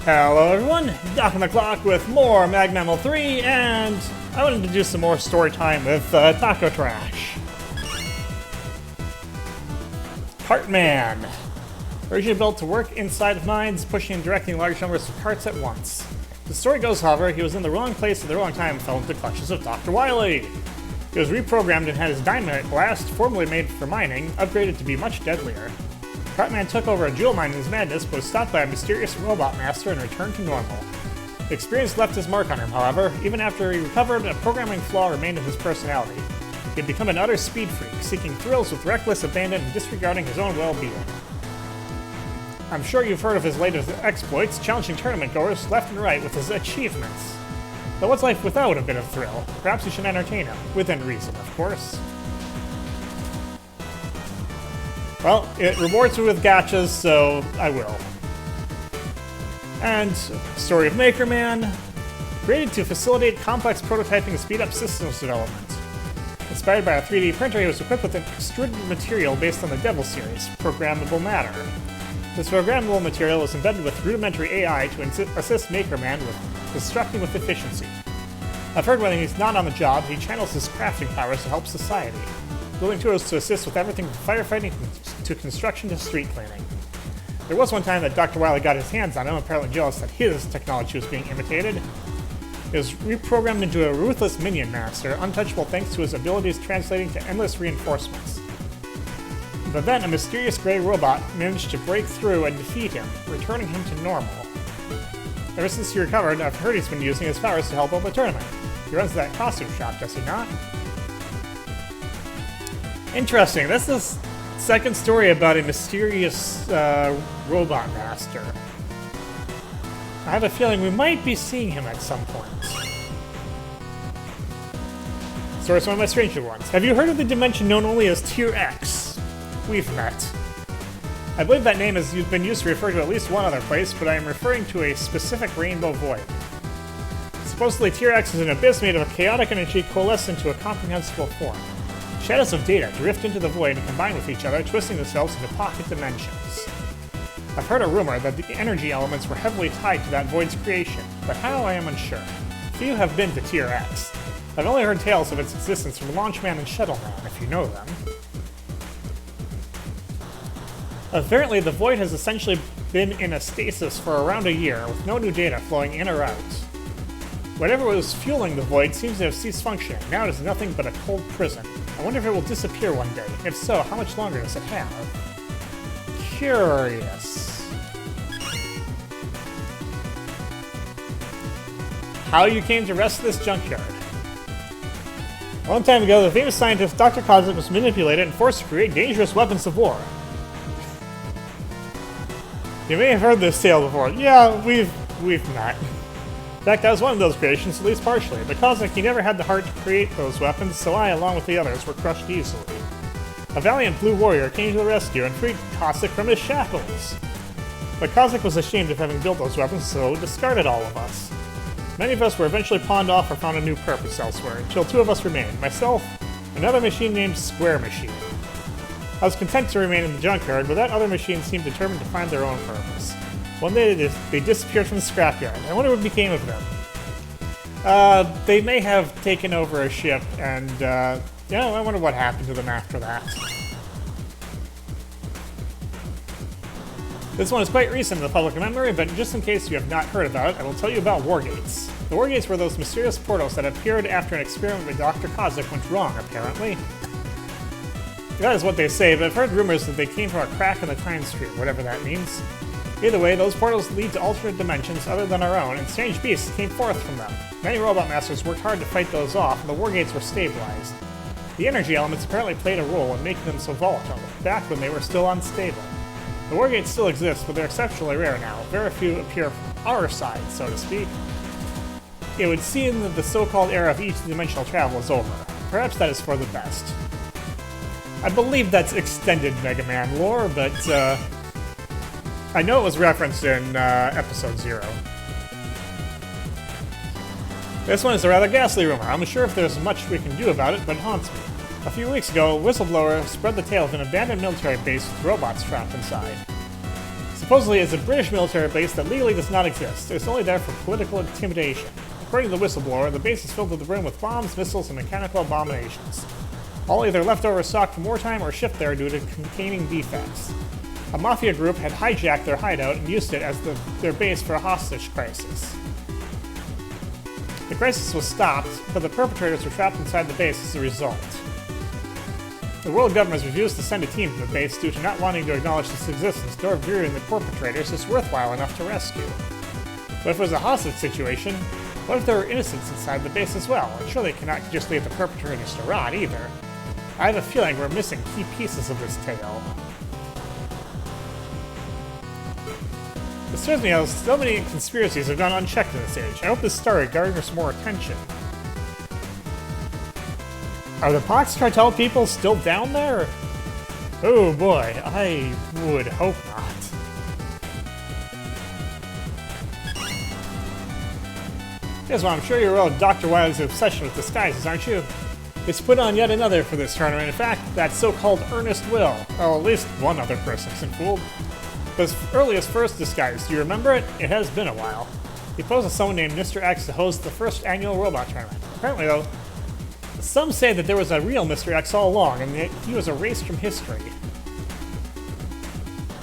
Hello everyone, Doc on the Clock with more MAGMML3, and I wanted to do some more story time with Tako Trash. Cartman. Originally built to work inside of mines, pushing and directing large numbers of carts at once. The story goes, however, he was in the wrong place at the wrong time and fell into the clutches of Dr. Wily. He was reprogrammed and had his dynamite blast, formerly made for mining, upgraded to be much deadlier. Cartman took over a jewel mine in his madness, but was stopped by a mysterious robot master and returned to normal. The experience left his mark on him, however. Even after he recovered, a programming flaw remained in his personality. He had become an utter speed freak, seeking thrills with reckless abandon and disregarding his own well-being. I'm sure you've heard of his latest exploits, challenging tournament goers left and right with his achievements. But what's life without a bit of thrill? Perhaps you should entertain him, within reason, of course. Well, it rewards me with gachas, so I will. And story of MakerMan, created to facilitate complex prototyping and speed up systems development. Inspired by a 3D printer, he was equipped with an extruded material based on the Devil series, programmable matter. This programmable material was embedded with rudimentary AI to assist MakerMan with constructing with efficiency. I've heard when he's not on the job, he channels his crafting powers to help society, building tools to assist with everything from firefighting to construction to street cleaning. There was one time that Dr. Wily got his hands on him, apparently jealous that his technology was being imitated. He was reprogrammed into a ruthless minion master, untouchable thanks to his abilities translating to endless reinforcements. But then a mysterious gray robot managed to break through and defeat him, returning him to normal. Ever since he recovered, I've heard he's been using his powers to help out the tournament. He runs that costume shop, does he not? Interesting. That's the second story about a mysterious robot master. I have a feeling we might be seeing him at some point. So it's one of my stranger ones. Have you heard of the dimension known only as Tier X? We've met. I believe that name has been used to refer to at least one other place, but I am referring to a specific rainbow void. Supposedly, Tier X is an abyss made of chaotic energy coalesced into a comprehensible form. Shadows of data drift into the void and combine with each other, twisting themselves into pocket dimensions. I've heard a rumor that the energy elements were heavily tied to that void's creation, but how I am unsure. Few have been to Tier X. I've only heard tales of its existence from Launchman and Shuttleman, if you know them. Apparently, the void has essentially been in a stasis for around a year, with no new data flowing in or out. Whatever was fueling the void seems to have ceased functioning. Now it is nothing but a cold prison. I wonder if it will disappear one day. If so, how much longer does it have? Curious. How you came to rest this junkyard. A long time ago, the famous scientist Dr. Cosmic was manipulated and forced to create dangerous weapons of war. You may have heard this tale before. Yeah, we've met. In fact, I was one of those creations, at least partially. But Cosmic, he never had the heart to create those weapons, so I, along with the others, were crushed easily. A valiant blue warrior came to the rescue and freed Cosmic from his shackles. But Cosmic was ashamed of having built those weapons, so discarded all of us. Many of us were eventually pawned off or found a new purpose elsewhere, until two of us remained. Myself, another machine named Square Machine. I was content to remain in the junkyard, but that other machine seemed determined to find their own purpose. One day they disappeared from the scrapyard. I wonder what became of them. They may have taken over a ship, and yeah, I wonder what happened to them after that. This one is quite recent in the public memory, but just in case you have not heard about it, I will tell you about Wargates. The Wargates were those mysterious portals that appeared after an experiment with Dr. Cosmic went wrong, apparently. That is what they say, but I've heard rumors that they came from a crack in the time stream, whatever that means. Either way, those portals lead to alternate dimensions other than our own, and strange beasts came forth from them. Many robot masters worked hard to fight those off, and the Wargates were stabilized. The energy elements apparently played a role in making them so volatile, back when they were still unstable. The Wargates still exist, but they're exceptionally rare now. Very few appear from our side, so to speak. It would seem that the so-called era of interdimensional travel is over. Perhaps that is for the best. I believe that's extended Mega Man lore, but I know it was referenced in episode 0. This one is a rather ghastly rumor. I'm unsure if there's much we can do about it, but it haunts me. A few weeks ago, a whistleblower spread the tale of an abandoned military base with robots trapped inside. Supposedly it's a British military base that legally does not exist. It's only there for political intimidation. According to the whistleblower, the base is filled to the brim with bombs, missiles, and mechanical abominations. All either leftover stock from wartime or shipped there due to containing defects. A mafia group had hijacked their hideout and used it as their base for a hostage crisis. The crisis was stopped, but the perpetrators were trapped inside the base as a result. The world governments refused to send a team to the base due to not wanting to acknowledge its existence, nor viewing the perpetrators as worthwhile enough to rescue. But if it was a hostage situation, what if there were innocents inside the base as well? And surely they cannot just leave the perpetrators to rot either. I have a feeling we're missing key pieces of this tale. It serves me how so many conspiracies have gone unchecked in this age. I hope this story garners more attention. Are the Pox Cartel people still down there? Oh boy, I would hope not. Yes, well, I'm sure you're aware of Dr. Wily's obsession with disguises, aren't you? He's put on yet another for this tournament. In fact, that so-called Ernest Will. Well, at least one other person isn't fooled. His earliest first disguise, do you remember it? It has been a while. He posed as someone named Mr. X to host the first annual robot tournament. Apparently, though, some say that there was a real Mr. X all along, and that he was erased from history.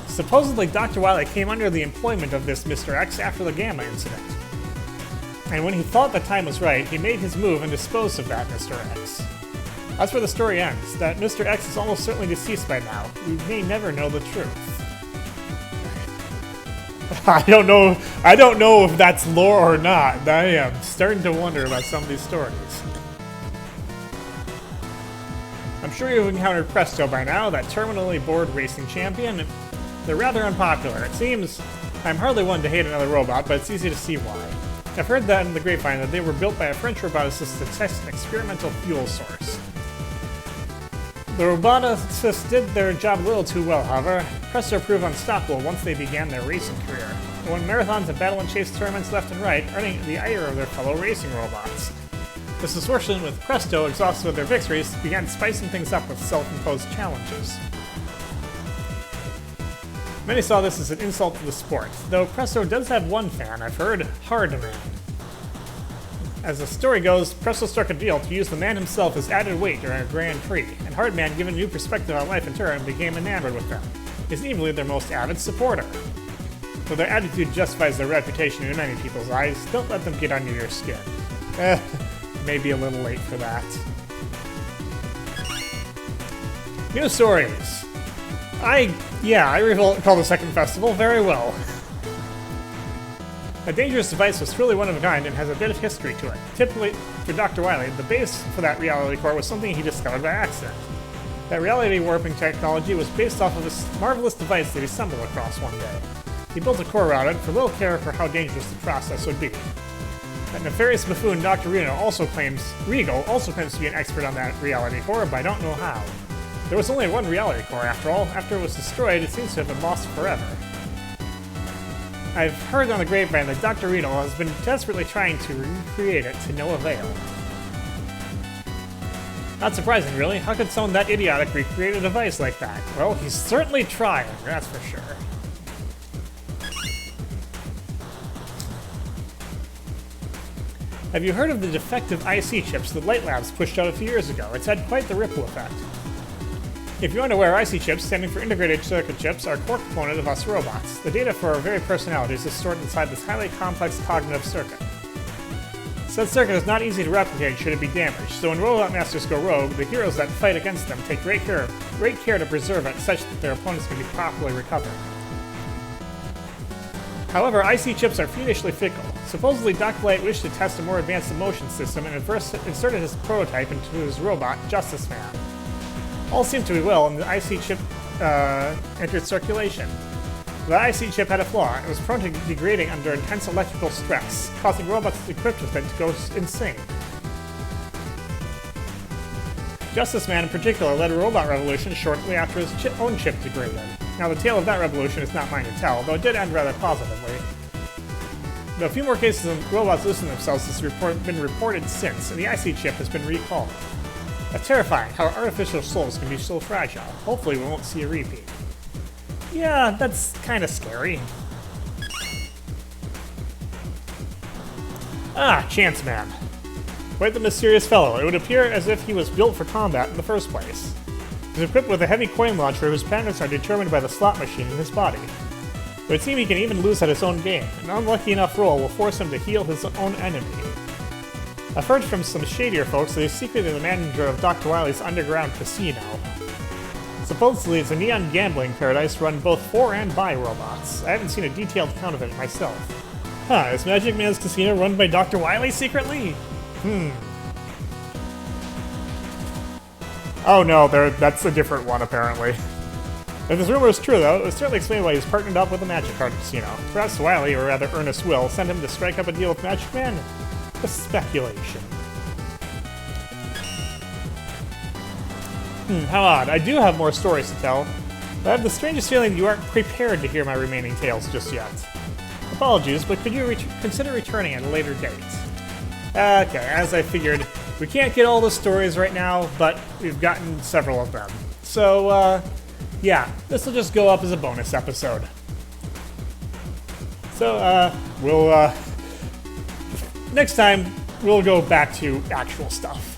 Supposedly, Dr. Wily came under the employment of this Mr. X after the Gamma incident. And when he thought the time was right, he made his move and disposed of that Mr. X. That's where the story ends. That Mr. X is almost certainly deceased by now. We may never know the truth. I don't know if that's lore or not. I am starting to wonder about some of these stories. I'm sure you've encountered Presto by now, that terminally bored racing champion. They're rather unpopular. It seems I'm hardly one to hate another robot, but it's easy to see why. I've heard that in the grapevine that they were built by a French roboticist to test an experimental fuel source. The roboticists did their job a little too well, however. Presto proved unstoppable once they began their racing career. They won marathons and battle and chase tournaments left and right, earning the ire of their fellow racing robots. This distortion with Presto, exhausted with their victories, began spicing things up with self-imposed challenges. Many saw this as an insult to the sport, though Presto does have one fan, I've heard, Hardman. As the story goes, Presto struck a deal to use the man himself as added weight during a Grand Prix, and Hardman, given a new perspective on life in turn, became enamored with them. He's easily their most avid supporter. Though their attitude justifies their reputation in many people's eyes, don't let them get under your skin. Maybe a little late for that. News stories. I recall the second festival very well. A dangerous device was truly one of a kind and has a bit of history to it. Typically, for Dr. Wily, the base for that reality core was something he discovered by accident. That reality warping technology was based off of this marvelous device that he stumbled across one day. He built a core around it for little care for how dangerous the process would be. That nefarious buffoon Dr. Regal also claims to be an expert on that reality core, but I don't know how. There was only one reality core after all. After it was destroyed, it seems to have been lost forever. I've heard on the grapevine that Dr. Regal has been desperately trying to recreate it to no avail. Not surprising, really. How could someone that idiotic recreate a device like that? Well, he's certainly trying, that's for sure. Have you heard of the defective IC chips that Light Labs pushed out a few years ago? It's had quite the ripple effect. If you're unaware, IC chips, standing for Integrated Circuit Chips, are a core component of us robots. The data for our very personalities is stored inside this highly complex cognitive circuit. Said circuit is not easy to replicate should it be damaged, so when robot masters go rogue, the heroes that fight against them take great care to preserve it such that their opponents can be properly recovered. However, IC chips are fiendishly fickle. Supposedly, Dr. Light wished to test a more advanced emotion system and inserted his prototype into his robot, Justice Man. All seemed to be well, and the IC chip entered circulation. The IC chip had a flaw. It was prone to degrading under intense electrical stress, causing robots equipped with it to go insane. Justice Man in particular led a robot revolution shortly after his own chip degraded. Now, the tale of that revolution is not mine to tell, though it did end rather positively. Though a few more cases of robots losing themselves has been reported since, and the IC chip has been recalled. That's terrifying, how artificial souls can be so fragile. Hopefully we won't see a repeat. Yeah, that's kind of scary. Ah, Chance Man. Quite the mysterious fellow. It would appear as if he was built for combat in the first place. He's equipped with a heavy coin launcher whose patterns are determined by the slot machine in his body. It would seem he can even lose at his own game. An unlucky enough roll will force him to heal his own enemy. I've heard from some shadier folks that he's secretly the manager of Dr. Wily's underground casino. Supposedly, it's a neon gambling paradise run both for and by robots. I haven't seen a detailed account of it myself. Huh, is Magic Man's casino run by Dr. Wily secretly? Oh no, that's a different one apparently. If this rumor is true though, it would certainly explain why he's partnered up with the Magic Card Casino. Perhaps Wily, or rather Ernest Will, sent him to strike up a deal with Magic Man? Just speculation. How odd. I do have more stories to tell, but I have the strangest feeling you aren't prepared to hear my remaining tales just yet. Apologies, but could you consider returning at a later date? Okay, as I figured, we can't get all the stories right now, but we've gotten several of them. So, yeah, this will just go up as a bonus episode. So, next time, we'll go back to actual stuff.